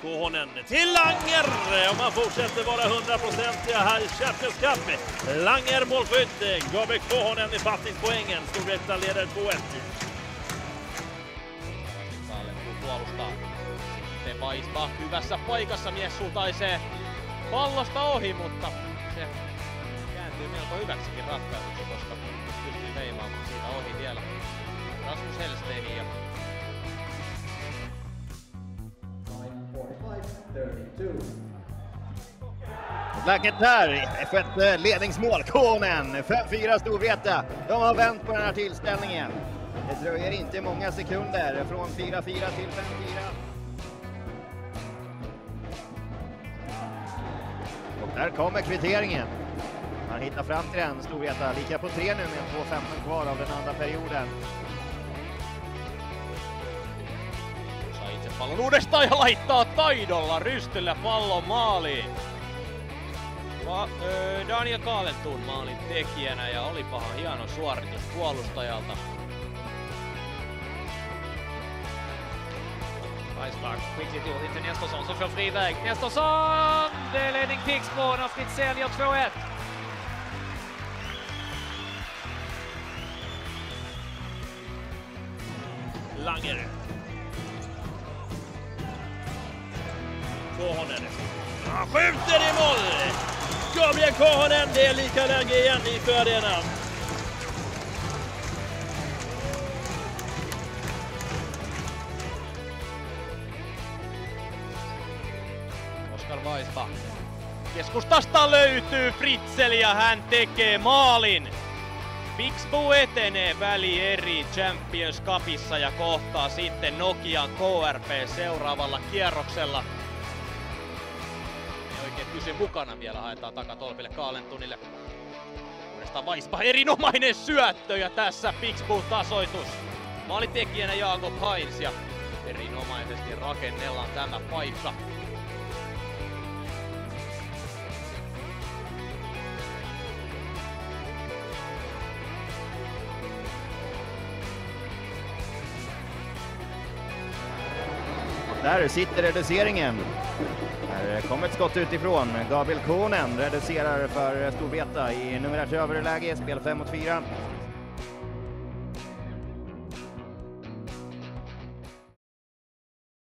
Kohonen till Langer och man fortsätter vara 100% här i Champions Cup. Langer målskytt, Gabriel Kohonen i fattningspoängen. Storvreta leder 2-1. Kaalentuu puolustaa. Sitten Weissbach hyvässä paikassa, mies sultaisee pallosta ohi, mutta se kääntyy melko hyväksikin ratkaisuksi, koska pystyy veimaamaan siitä ohi vielä Rasmus Hellsteinin. Ja Läget här, F1 ledningsmål, Kohonen, 5-4 Storvreta. De har vänt på den här tillställningen. Det dröjer inte många sekunder från 4-4 till 5-4. Och där kommer kvitteringen. Man hittar fram till den, Storvreta lika på 3 nu med 2:15 kvar av den andra perioden. Saa itse pallon uudestaan ja laittaa taidolla rystyllä pallon maaliin. Daniel Kaalentuun maalin tekijänä ja olipahan hieno suoritus puolustajalta. Weissbach skickligt gjort in till Nestersson som får fri väg. Nestersson! Det är ledning Pixbo när Fritzell gör 2-1. Langer. Kohonen. Han skjuter i mål! Gabriel Kohonen, det är lika läge igen i fördelen. Oskar Weissbach. Keskustasta löytyy Fritzell ja hän tekee maalin. Pixbo etenee välieri Champions Cupissa ja kohtaa sitten Nokian KRP seuraavalla kierroksella. Ei oikein pysy mukana, vielä haetaan takatolpille Kaalentunille. Uudestaan Weissbach, erinomainen syöttö ja tässä Pixbo tasoitus. Maalitekijänä Jakob Heinz ja erinomaisesti rakennellaan tämä paikka. Där sitter reduceringen. Här kommer ett skott utifrån. Gabriel Kohonen reducerar för Storvreta i numerärt överläge, spel 5-4.